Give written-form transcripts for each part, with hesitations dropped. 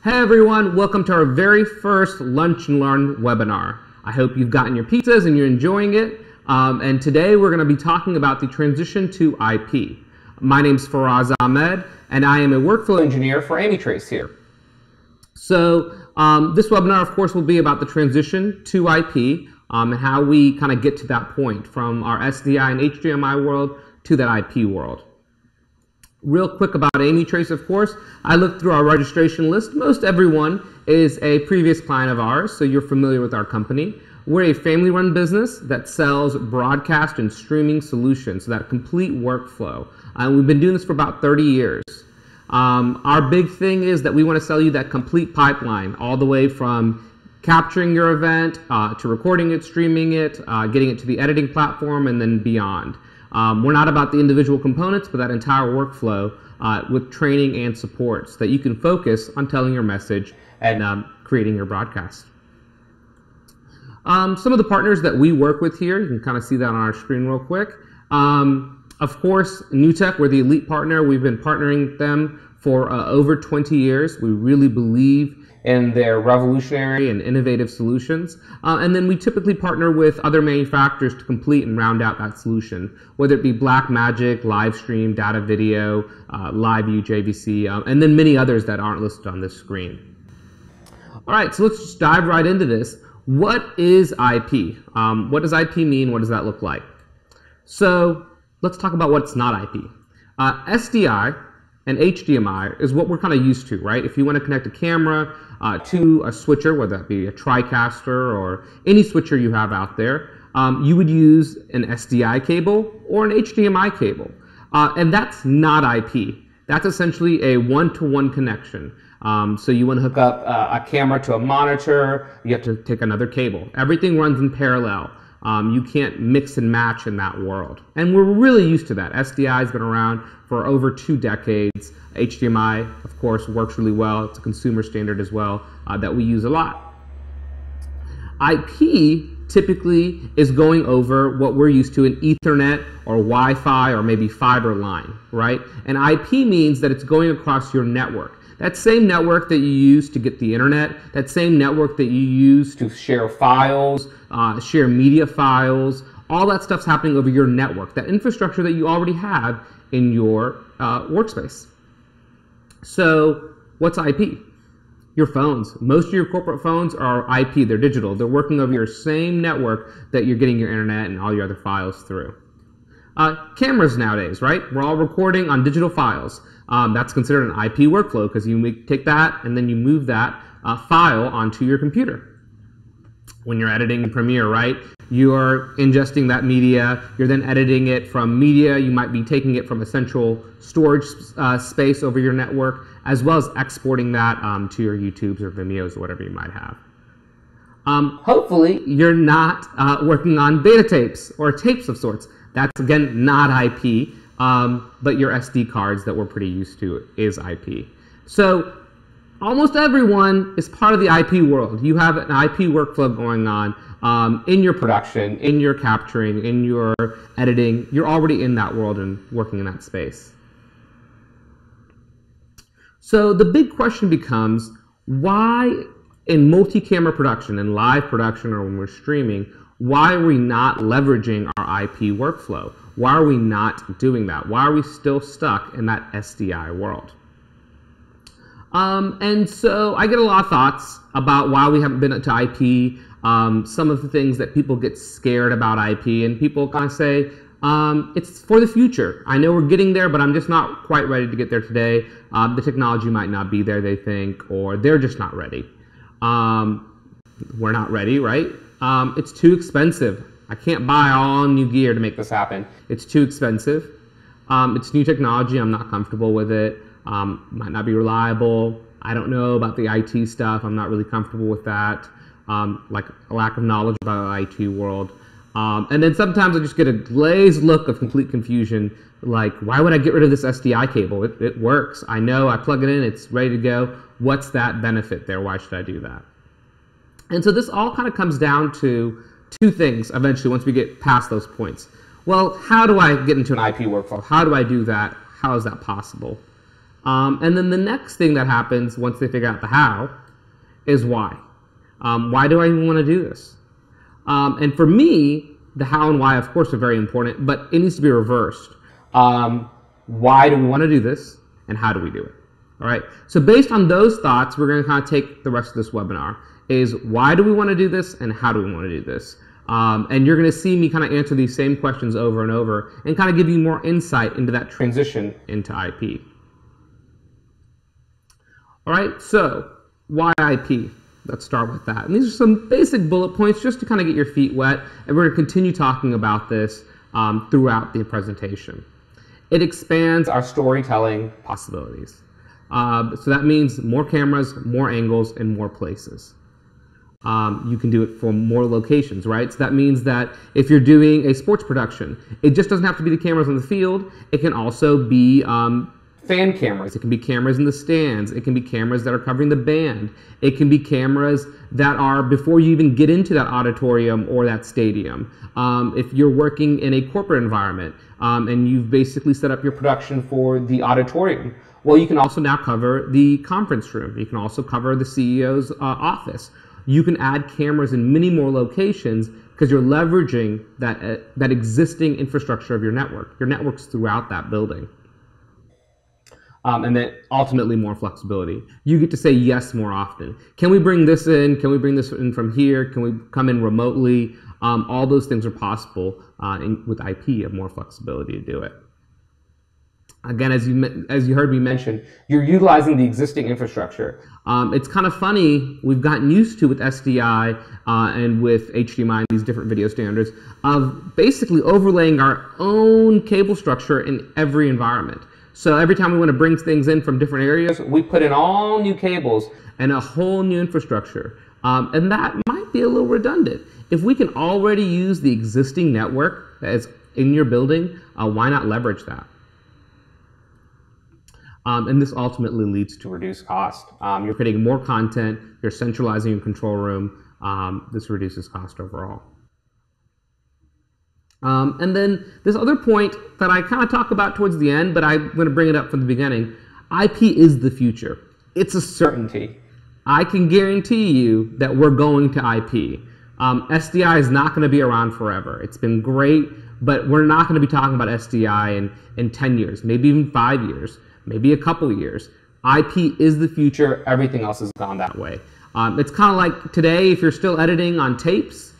Hey everyone, welcome to our very first Lunch and Learn webinar. I hope you've gotten your pizzas and you're enjoying it. And today we're going to be talking about the transition to IP. My name's Faraz Ahmed, and I am a workflow engineer for Amitrace here. So this webinar, of course, will be about the transition to IP and how we kind of get to that point from our SDI and HDMI world to that IP world. Real quick about Amitrace, of course, I looked through our registration list. Most everyone is a previous client of ours, so you're familiar with our company. We're a family-run business that sells broadcast and streaming solutions, so that complete workflow. We've been doing this for about 30 years. Our big thing is that we want to sell you that complete pipeline, all the way from capturing your event to recording it, streaming it, getting it to the editing platform, and then beyond. We're not about the individual components, but that entire workflow with training and support so that you can focus on telling your message and creating your broadcast. Some of the partners that we work with here, you can kind of see that on our screen real quick. Of course, NewTek, we're the elite partner. We've been partnering with them for over 20 years. We really believe in their revolutionary and innovative solutions. And then we typically partner with other manufacturers to complete and round out that solution, whether it be Blackmagic, Livestream, Data Video, LiveView, JVC, and then many others that aren't listed on this screen. All right, so let's just dive right into this. What is IP? What does IP mean? What does that look like? So let's talk about what's not IP. SDI and HDMI is what we're kind of used to, right? If you want to connect a camera to a switcher, whether that be a TriCaster or any switcher you have out there, you would use an SDI cable or an HDMI cable. And that's not IP. That's essentially a one-to-one connection. So you want to hook up a camera to a monitor, you have to take another cable. Everything runs in parallel. You can't mix and match in that world. And we're really used to that. SDI has been around for over 2 decades. HDMI, of course, works really well. It's a consumer standard as well that we use a lot. IP typically is going over what we're used to in Ethernet or Wi-Fi or maybe fiber line, right? And IP means that it's going across your network. That same network that you use to get the internet, that same network that you use to share files, share media files, all that stuff's happening over your network, that infrastructure that you already have in your workspace. So what's IP? Your phones. Most of your corporate phones are IP, they're digital. They're working over your same network that you're getting your internet and all your other files through. Cameras nowadays, right? We're all recording on digital files. That's considered an IP workflow because you take that and then you move that file onto your computer. When you're editing in Premiere, right? You're ingesting that media, you're then editing it from media, you might be taking it from a central storage space over your network, as well as exporting that to your YouTubes or Vimeos or whatever you might have. Hopefully, you're not working on beta tapes or tapes of sorts. That's, again, not IP. But your SD cards that we're pretty used to is IP. So almost everyone is part of the IP world. You have an IP workflow going on in your production, in your capturing, in your editing. You're already in that world and working in that space. So the big question becomes, why in multi-camera production, in live production, or when we're streaming, why are we not leveraging our IP workflow? Why are we not doing that? Why are we still stuck in that SDI world? And so I get a lot of thoughts about why we haven't been to IP, some of the things that people get scared about IP, and people kind of say, it's for the future. I know we're getting there, but I'm just not quite ready to get there today. The technology might not be there, they think, or they're just not ready. We're not ready, right? It's too expensive. I can't buy all new gear to make this happen. It's too expensive. It's new technology. I'm not comfortable with it. Might not be reliable. I don't know about the IT stuff. I'm not really comfortable with that. Like a lack of knowledge about the IT world. And then sometimes I just get a glazed look of complete confusion. Like, why would I get rid of this SDI cable? It works. I know. I plug it in. It's ready to go. What's that benefit there? Why should I do that? And so this all kind of comes down to 2 things eventually once we get past those points. Well, how do I get into an IP workflow? How do I do that? How is that possible? And then the next thing that happens once they figure out the how is why. Why do I even want to do this? And for me, the how and why, of course, are very important, but it needs to be reversed. Why do we want to do this, and how do we do it? All right. So based on those thoughts, we're going to kind of take the rest of this webinar. Is why do we want to do this, and how do we want to do this? And you're going to see me kind of answer these same questions over and over, and kind of give you more insight into that transition into IP. All right. So why IP? Let's start with that. And these are some basic bullet points just to kind of get your feet wet, and we're going to continue talking about this throughout the presentation. It expands our storytelling possibilities. So that means more cameras, more angles, and more places. You can do it for more locations, right? So that means that if you're doing a sports production, it just doesn't have to be the cameras on the field. It can also be fan cameras. It can be cameras in the stands. It can be cameras that are covering the band. It can be cameras that are before you even get into that auditorium or that stadium. If you're working in a corporate environment and you've basically set up your production for the auditorium, well, you can also now cover the conference room. You can also cover the CEO's office. You can add cameras in many more locations because you're leveraging that existing infrastructure of your network. Your network's throughout that building. And then ultimately more flexibility. You get to say yes more often. Can we bring this in? Can we bring this in from here? Can we come in remotely? All those things are possible with IP, of more flexibility to do it. Again, as you heard me mention, you're utilizing the existing infrastructure. It's kind of funny, we've gotten used to with SDI and with HDMI and these different video standards of basically overlaying our own cable structure in every environment. So every time we want to bring things in from different areas, we put in all new cables and a whole new infrastructure. And that might be a little redundant. If we can already use the existing network that is in your building, why not leverage that? And this ultimately leads to reduced cost. You're creating more content, you're centralizing your control room. This reduces cost overall. And then this other point that I kind of talk about towards the end, but I'm going to bring it up from the beginning. IP is the future. It's a certainty. I can guarantee you that we're going to IP. SDI is not going to be around forever. It's been great, but we're not going to be talking about SDI in 10 years, maybe even 5 years, maybe a couple years. IP is the future. Everything else has gone that way. It's kind of like today, if you're still editing on tapes,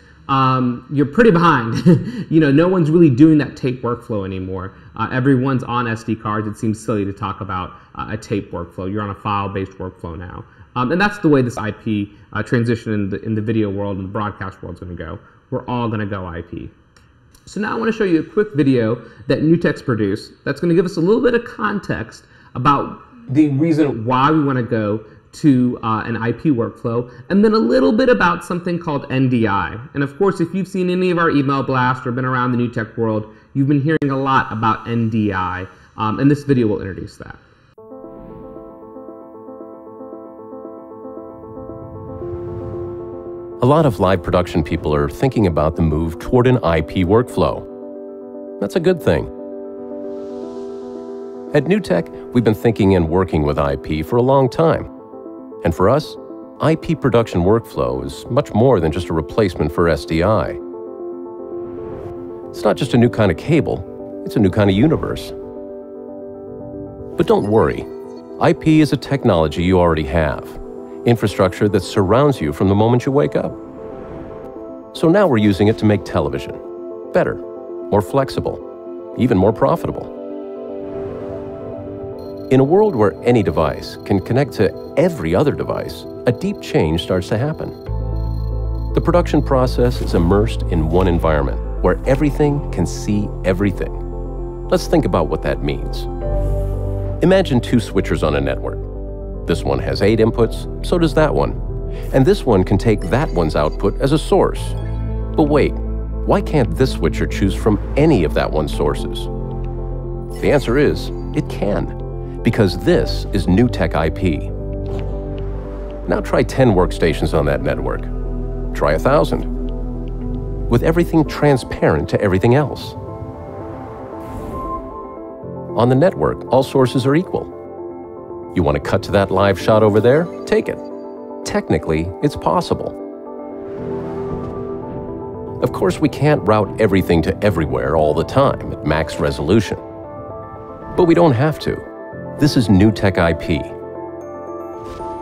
you're pretty behind. No one's really doing that tape workflow anymore. Everyone's on SD cards. It seems silly to talk about a tape workflow. You're on a file-based workflow now. And that's the way this IP transition in the video world and the broadcast world is going to go. We're all going to go IP. So now I want to show you a quick video that NewTek's produced that's going to give us a little bit of context about the reason why we want to go to an IP workflow, and then a little bit about something called NDI. And of course, if you've seen any of our email blasts or been around the NewTek world, you've been hearing a lot about NDI, and this video will introduce that. A lot of live production people are thinking about the move toward an IP workflow. That's a good thing. At NewTek, we've been thinking and working with IP for a long time. And for us, IP production workflow is much more than just a replacement for SDI. It's not just a new kind of cable, it's a new kind of universe. But don't worry, IP is a technology you already have, infrastructure that surrounds you from the moment you wake up. So now we're using it to make television better, more flexible, even more profitable. In a world where any device can connect to every other device, a deep change starts to happen. The production process is immersed in one environment where everything can see everything. Let's think about what that means. Imagine two switchers on a network. This one has 8 inputs, so does that one. And this one can take that one's output as a source. But wait, why can't this switcher choose from any of that one's sources? The answer is, it can. Because this is NewTek IP. Now try 10 workstations on that network. Try 1,000. With everything transparent to everything else. On the network, all sources are equal. You want to cut to that live shot over there? Take it. Technically, it's possible. Of course, we can't route everything to everywhere all the time at max resolution. But we don't have to. This is new tech IP.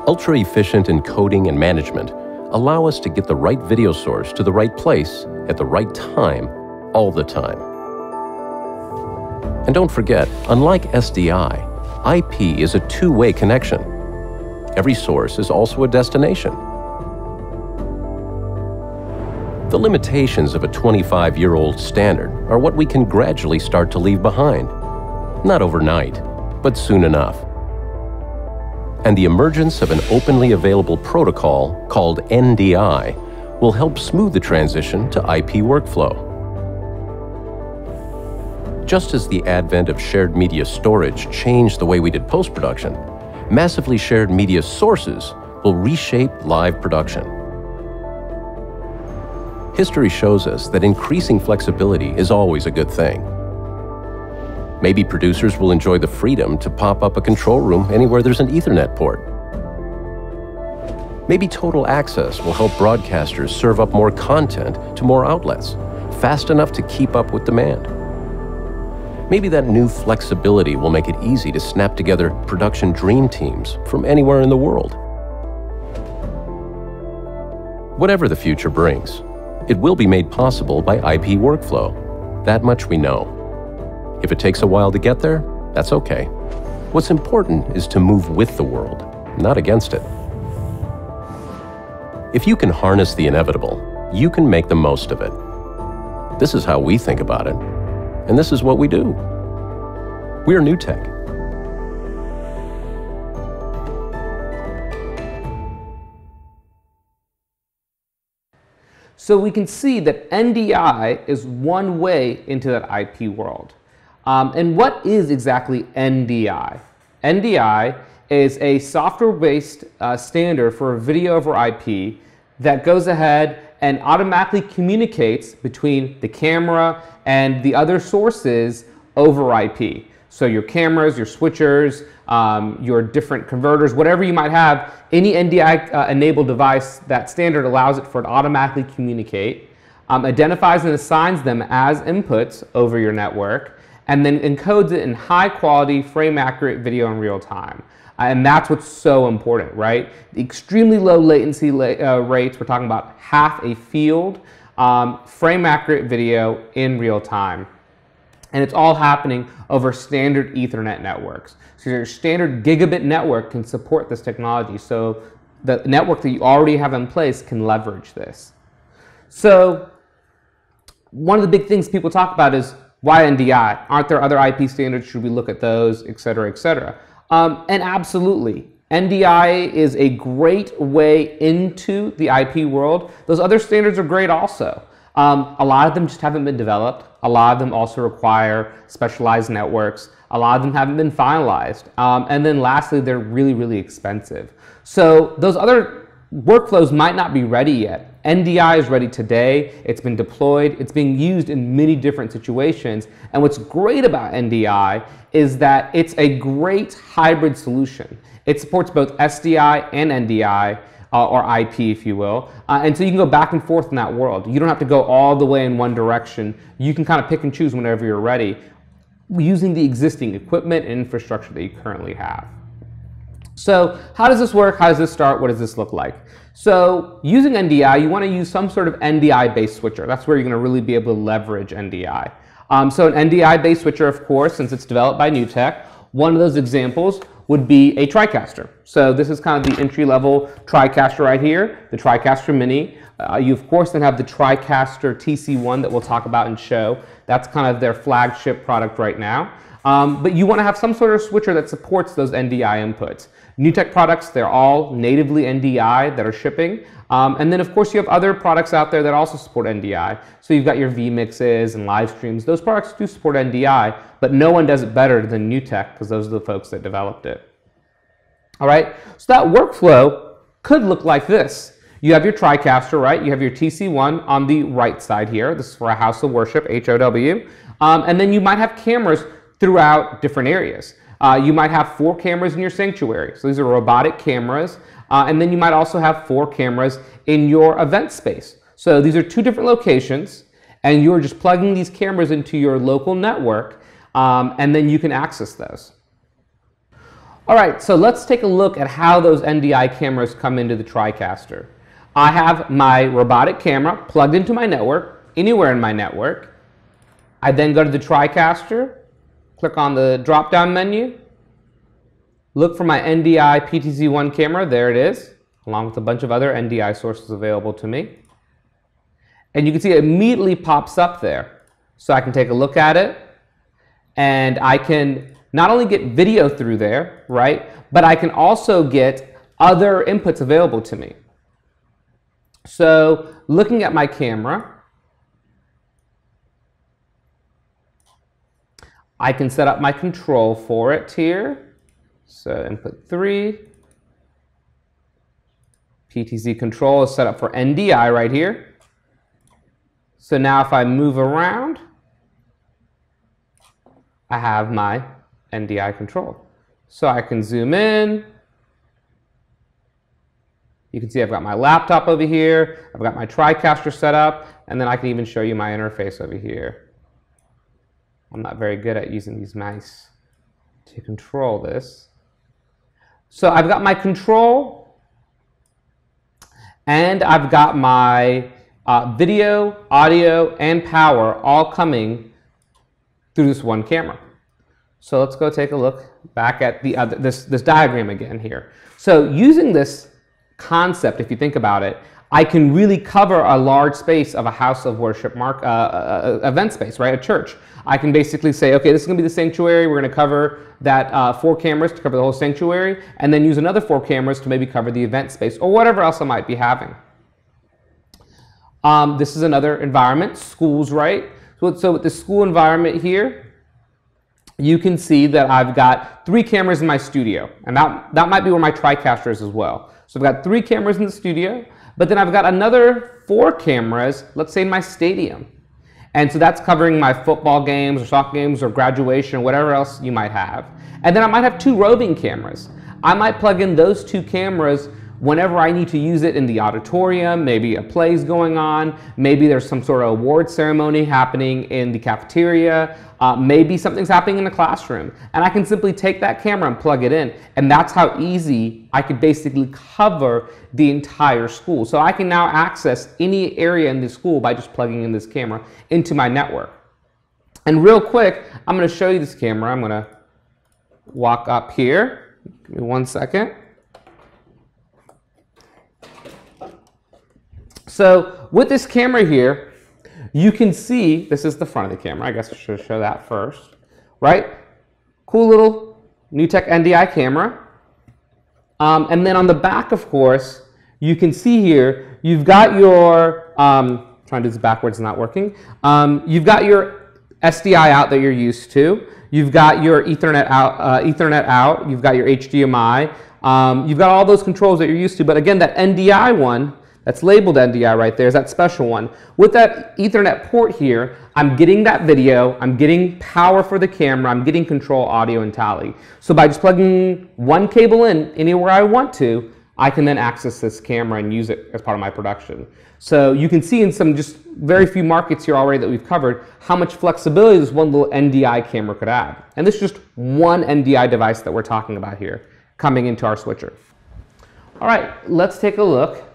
Ultra-efficient encoding and management allow us to get the right video source to the right place at the right time, all the time. And don't forget, unlike SDI, IP is a two-way connection. Every source is also a destination. The limitations of a 25-year-old standard are what we can gradually start to leave behind. Not overnight, but soon enough. And the emergence of an openly available protocol called NDI will help smooth the transition to IP workflow. Just as the advent of shared media storage changed the way we did post-production, massively shared media sources will reshape live production. History shows us that increasing flexibility is always a good thing. Maybe producers will enjoy the freedom to pop up a control room anywhere there's an Ethernet port. Maybe total access will help broadcasters serve up more content to more outlets, fast enough to keep up with demand. Maybe that new flexibility will make it easy to snap together production dream teams from anywhere in the world. Whatever the future brings, it will be made possible by IP workflow. That much we know. If it takes a while to get there, that's okay. What's important is to move with the world, not against it. If you can harness the inevitable, you can make the most of it. This is how we think about it, and this is what we do. We're New Tech. So we can see that NDI is one way into that IP world. And what is exactly NDI? NDI is a software-based standard for video over IP that goes ahead and automatically communicates between the camera and the other sources over IP. So your cameras, your switchers, your different converters, whatever you might have, any NDI-enabled device, that standard allows it for it to automatically communicate, identifies and assigns them as inputs over your network, and then encodes it in high-quality, frame-accurate video in real time. And that's what's so important, right? The extremely low latency rates, we're talking about half a field, frame-accurate video in real time. And it's all happening over standard Ethernet networks. So your standard gigabit network can support this technology. So the network that you already have in place can leverage this. So one of the big things people talk about is, why NDI? Aren't there other IP standards? Should we look at those, et cetera, et cetera? And absolutely. NDI is a great way into the IP world. Those other standards are great also. A lot of them just haven't been developed. A lot of them also require specialized networks. A lot of them haven't been finalized. And then lastly, they're really, really expensive. So those other workflows might not be ready yet. NDI is ready today. It's been deployed. It's being used in many different situations. And what's great about NDI is that it's a great hybrid solution. It supports both SDI and NDI, or IP, if you will. And so you can go back and forth in that world. You don't have to go all the way in one direction. You can kind of pick and choose whenever you're ready, using the existing equipment and infrastructure that you currently have. So how does this work? How does this start? What does this look like? So using NDI, you want to use some sort of NDI-based switcher. That's where you're going to really be able to leverage NDI. So an NDI-based switcher, of course, since it's developed by New Tech, one of those examples would be a TriCaster. So this is kind of the entry-level TriCaster right here, the TriCaster Mini. You, of course, then have the TriCaster TC1 that we'll talk about and show. That's kind of their flagship product right now. But you want to have some sort of switcher that supports those NDI inputs. New Tech products, they're all natively NDI that are shipping. And then, of course, you have other products out there that also support NDI. So you've got your vMixes and live streams. Those products do support NDI, but no one does it better than New Tech because those are the folks that developed it. All right, so that workflow could look like this. You have your TriCaster, right? You have your TC1 on the right side here. This is for a house of worship, HOW. And then you might have cameras throughout different areas. You might have 4 cameras in your sanctuary. So these are robotic cameras. And then you might also have 4 cameras in your event space. So these are 2 different locations, and you're just plugging these cameras into your local network, and then you can access those. All right, so let's take a look at how those NDI cameras come into the TriCaster. I have my robotic camera plugged into my network, anywhere in my network. I then go to the TriCaster, click on the drop-down menu, look for my NDI PTZ1 camera, there it is, along with a bunch of other NDI sources available to me. And you can see it immediately pops up there. So I can take a look at it, and I can not only get video through there, right, but I can also get other inputs available to me. So looking at my camera, I can set up my control for it here. So input 3, PTZ control is set up for NDI right here. So now if I move around, I have my NDI control. So I can zoom in. You can see I've got my laptop over here, I've got my TriCaster set up, and then I can even show you my interface over here. I'm not very good at using these mice to control this. So I've got my control, and I've got my video, audio, and power all coming through this one camera. So let's go take a look back at the this diagram again here. So using this concept, if you think about it, I can really cover a large space of a house of worship event space, right? A church. I can basically say, okay, this is going to be the sanctuary. We're going to cover that 4 cameras to cover the whole sanctuary, and then use another 4 cameras to maybe cover the event space or whatever else I might be having. This is another environment, schools, right? So with the school environment here, you can see that I've got 3 cameras in my studio, and that might be where my TriCaster is as well. So I've got 3 cameras in the studio, but then I've got another 4 cameras, let's say in my stadium. And so that's covering my football games or soccer games or graduation or whatever else you might have. And then I might have 2 roving cameras. I might plug in those 2 cameras whenever I need to use it in the auditorium, maybe a play's going on, maybe there's some sort of award ceremony happening in the cafeteria, maybe something's happening in the classroom, and I can simply take that camera and plug it in, and that's how easy I could basically cover the entire school. So I can now access any area in the school by just plugging in this camera into my network. And real quick, I'm going to show you this camera. I'm going to walk up here. Give me 1 second. So with this camera here, you can see, this is the front of the camera. I guess I should show that first, right? Cool little NewTek NDI camera. And then on the back, of course, you can see here, you've got your, trying to do this backwards, not working. You've got your SDI out that you're used to. You've got your Ethernet out. You've got your HDMI. You've got all those controls that you're used to. But again, that NDI one, that's labeled NDI right there, is that special one. With that Ethernet port here, I'm getting that video, I'm getting power for the camera, I'm getting control, audio, and tally. So by just plugging one cable in anywhere I want to, I can then access this camera and use it as part of my production. So you can see in some just very few markets here already that we've covered how much flexibility this one little NDI camera could add. And this is just one NDI device that we're talking about here coming into our switcher. All right, let's take a look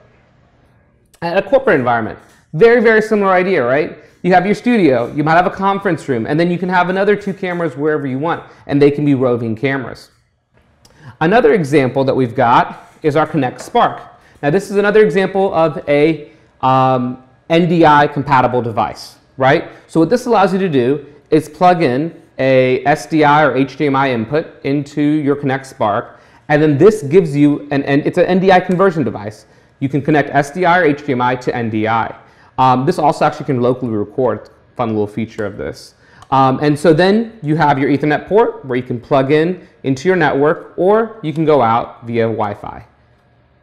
at a corporate environment. Very, very similar idea, right? You have your studio, you might have a conference room, and then you can have another 2 cameras wherever you want, and they can be roving cameras. Another example that we've got is our Connect Spark. Now this is another example of a NDI compatible device, right? So what this allows you to do is plug in a SDI or HDMI input into your Connect Spark, and then this gives you, it's an NDI conversion device. You can connect SDI or HDMI to NDI. This also actually can locally record, fun little feature of this. And so then you have your Ethernet port where you can plug in into your network, or you can go out via Wi-Fi.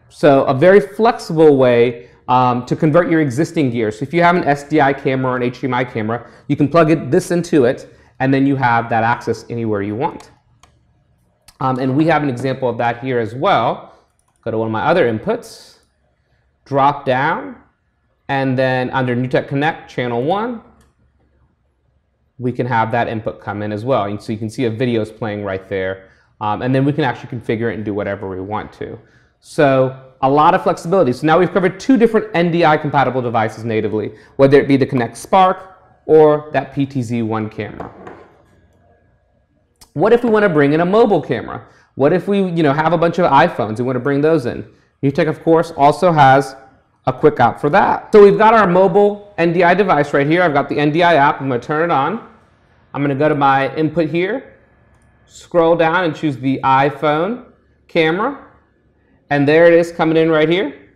So a very flexible way to convert your existing gear. So if you have an SDI camera or an HDMI camera, you can plug this into it, and then you have that access anywhere you want. And we have an example of that here as well. Go to one of my other inputs, drop down, and then under NewTek Connect channel 1, we can have that input come in as well. And so you can see a video is playing right there. And then we can actually configure it and do whatever we want to. So a lot of flexibility. So now we've covered 2 different NDI compatible devices natively, whether it be the Connect Spark or that PTZ1 camera. What if we want to bring in a mobile camera? What if we have a bunch of iPhones and want to bring those in? NewTek, of course, also has a quick app for that. So we've got our mobile NDI device right here. I've got the NDI app. I'm going to turn it on. I'm going to go to my input here, scroll down and choose the iPhone camera. And there it is coming in right here.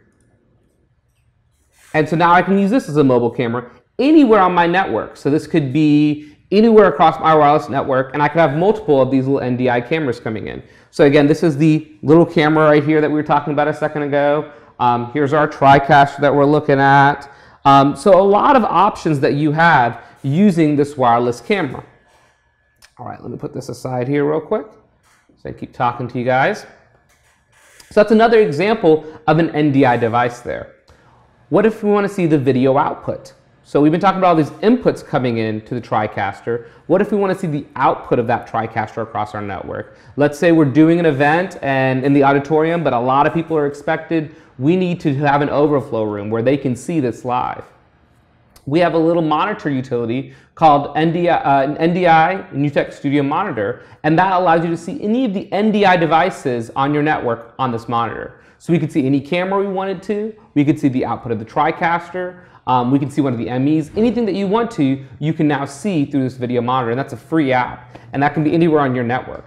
And so now I can use this as a mobile camera anywhere on my network. So this could be anywhere across my wireless network, and I could have multiple of these little NDI cameras coming in. So again, this is the little camera right here that we were talking about a second ago. Here's our TriCaster that we're looking at. So a lot of options that you have using this wireless camera. All right, let me put this aside here real quick so I keep talking to you guys. So that's another example of an NDI device there. What if we want to see the video output? So we've been talking about all these inputs coming in to the TriCaster. What if we want to see the output of that TriCaster across our network? Let's say we're doing an event and in the auditorium, but a lot of people are expected. We need to have an overflow room where they can see this live. We have a little monitor utility called NDI NewTek Studio Monitor, and that allows you to see any of the NDI devices on your network on this monitor. So we could see any camera we wanted to, we could see the output of the TriCaster, we can see one of the MEs, anything that you want to, you can now see through this video monitor, and that's a free app, and that can be anywhere on your network.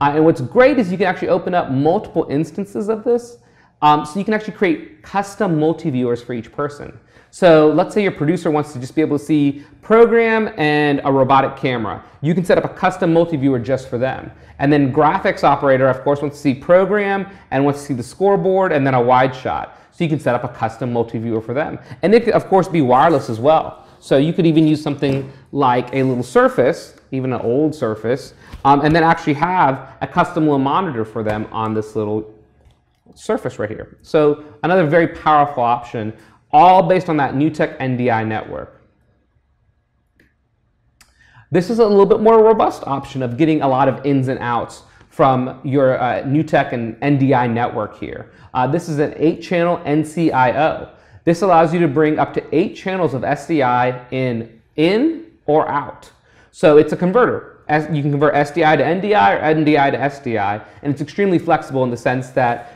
And what's great is you can actually open up multiple instances of this, so you can actually create custom multi-viewers for each person. So let's say your producer wants to just be able to see program and a robotic camera. You can set up a custom multi-viewer just for them. And then graphics operator, of course, wants to see program and wants to see the scoreboard and then a wide shot. So you can set up a custom multi-viewer for them. And it could, of course, be wireless as well. So you could even use something like a little Surface, even an old Surface, and then actually have a custom little monitor for them on this little Surface right here. So another very powerful option, all based on that NewTek NDI network. This is a little bit more robust option of getting a lot of ins and outs from your NewTek and NDI network here. This is an 8-channel NC-IO. This allows you to bring up to 8 channels of SDI in or out. So it's a converter. You can convert SDI to NDI or NDI to SDI, and it's extremely flexible in the sense that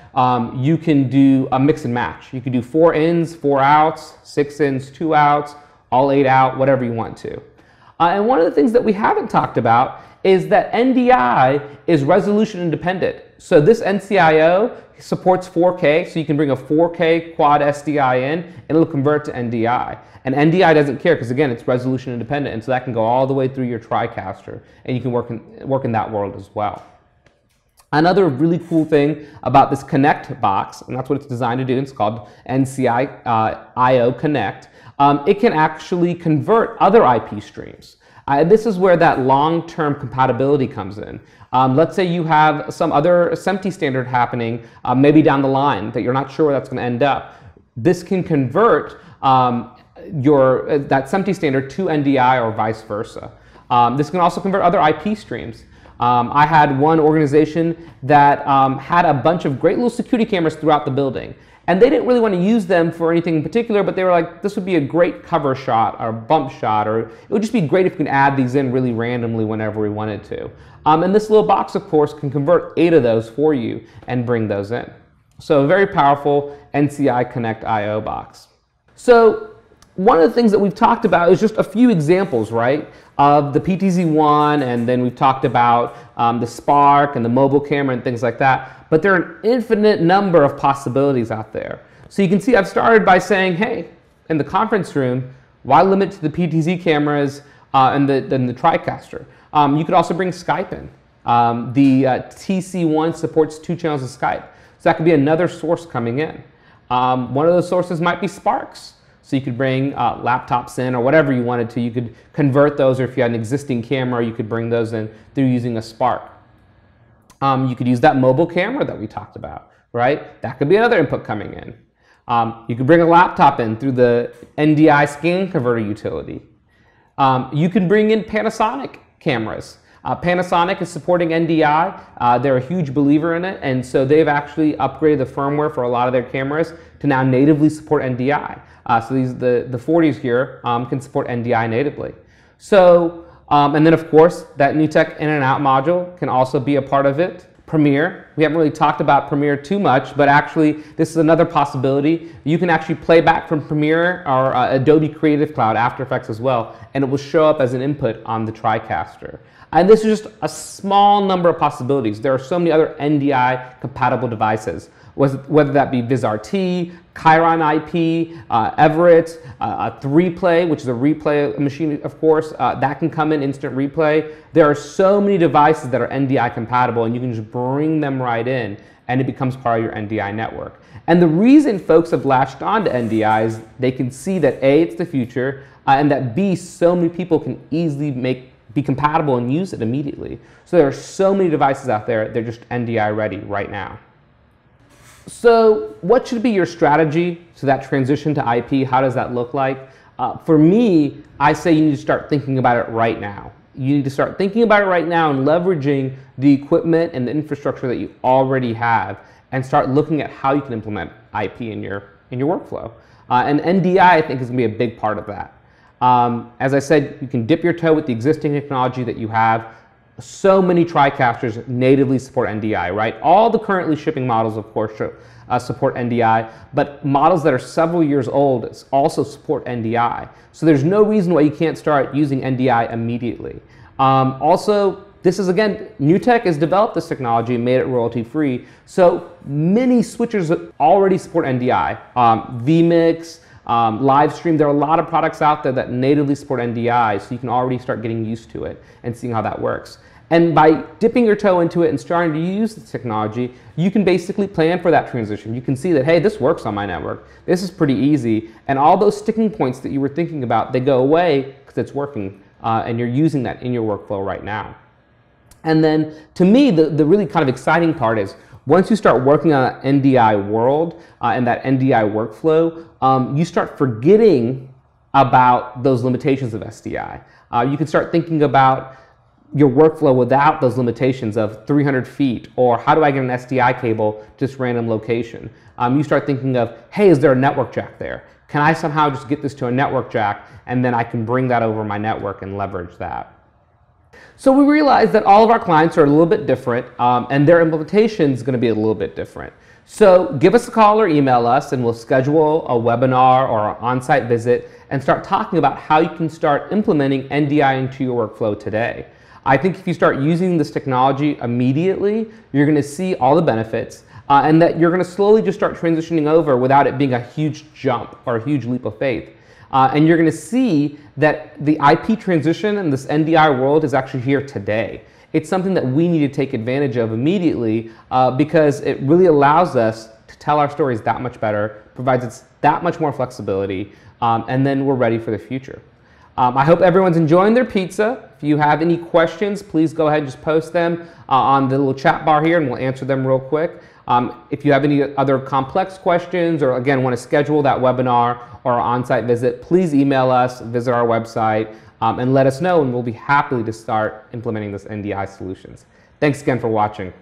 you can do a mix and match. You can do 4 ins, 4 outs, 6 ins, 2 outs, all 8 out, whatever you want to. And one of the things that we haven't talked about is that NDI is resolution independent. So this NC-IO supports 4K, so you can bring a 4K quad SDI in, and it'll convert to NDI. And NDI doesn't care because, again, it's resolution independent, and so that can go all the way through your TriCaster, and you can work in that world as well. Another really cool thing about this Connect box, and that's what it's designed to do, it's called NC-IO Connect, it can actually convert other IP streams. This is where that long-term compatibility comes in. Let's say you have some other SMPTE standard happening maybe down the line that you're not sure where that's going to end up. This can convert that SMPTE standard to NDI or vice versa. This can also convert other IP streams. I had one organization that had a bunch of great little security cameras throughout the building. And they didn't really want to use them for anything in particular, but they were like, this would be a great cover shot or bump shot, or it would just be great if we could add these in really randomly whenever we wanted to. And this little box, of course, can convert 8 of those for you and bring those in. So a very powerful NCI Connect IO box. So one of the things that we've talked about is just a few examples, right, of the PTZ1, and then we've talked about the Spark and the mobile camera and things like that. But there are an infinite number of possibilities out there. So you can see I've started by saying, hey, in the conference room, why limit to the PTZ cameras and the TriCaster? You could also bring Skype in. The TC1 supports 2 channels of Skype. So that could be another source coming in. One of those sources might be Sparks. So you could bring laptops in or whatever you wanted to. You could convert those, or if you had an existing camera, you could bring those in through using a Spark. You could use that mobile camera that we talked about, right? That could be another input coming in. You could bring a laptop in through the NDI scan converter utility. You can bring in Panasonic cameras. Panasonic is supporting NDI. They're a huge believer in it, and so they've actually upgraded the firmware for a lot of their cameras to now natively support NDI. So the 40s here can support NDI natively. So, and then of course, that NewTek in and out module can also be a part of it. Premiere, we haven't really talked about Premiere too much, but actually this is another possibility. You can actually play back from Premiere or Adobe Creative Cloud, After Effects as well, and it will show up as an input on the TriCaster. And this is just a small number of possibilities. There are so many other NDI compatible devices, whether that be VizRT, Chiron IP, Everett, 3Play, which is a replay machine, of course, that can come in instant replay. There are so many devices that are NDI compatible, and you can just bring them right in, and it becomes part of your NDI network. And the reason folks have latched on to NDI is they can see that A, it's the future, and that B, so many people can easily be compatible and use it immediately. So there are so many devices out there, they're just NDI ready right now. So what should be your strategy to that transition to IP? How does that look like? For me, I say you need to start thinking about it right now. You need to start thinking about it right now and leveraging the equipment and the infrastructure that you already have, and start looking at how you can implement IP in your workflow. And NDI, I think, is going to be a big part of that. As I said, you can dip your toe with the existing technology that you have. So many TriCasters natively support NDI, right? All the currently shipping models, of course, support NDI, but models that are several years old also support NDI. So there's no reason why you can't start using NDI immediately. Also, this is, again, NewTek has developed this technology and made it royalty-free. So many switchers already support NDI. vMix, Livestream, there are a lot of products out there that natively support NDI, so you can already start getting used to it and seeing how that works. And by dipping your toe into it and starting to use the technology, you can basically plan for that transition. You can see that, hey, this works on my network. This is pretty easy. And all those sticking points that you were thinking about, they go away because it's working, and you're using that in your workflow right now. And then, to me, the really kind of exciting part is, once you start working on that NDI world and that NDI workflow, you start forgetting about those limitations of SDI. You can start thinking about your workflow without those limitations of 300 feet, or how do I get an SDI cable to this random location? You start thinking of, hey, is there a network jack there? Can I somehow just get this to a network jack, and then I can bring that over my network and leverage that? So we realize that all of our clients are a little bit different, and their implementation is going to be a little bit different. So give us a call or email us, and we'll schedule a webinar or an on-site visit and start talking about how you can start implementing NDI into your workflow today. I think if you start using this technology immediately, you're going to see all the benefits, and that you're going to slowly just start transitioning over without it being a huge jump or a huge leap of faith. And you're going to see that the IP transition in this NDI world is actually here today. It's something that we need to take advantage of immediately, because it really allows us to tell our stories that much better, provides us that much more flexibility, and then we're ready for the future. I hope everyone's enjoying their pizza. If you have any questions, please go ahead and just post them on the little chat bar here, and we'll answer them real quick. If you have any other complex questions, or again want to schedule that webinar or on-site visit, please email us, visit our website, and let us know, and we'll be happy to start implementing this NDI solutions. Thanks again for watching.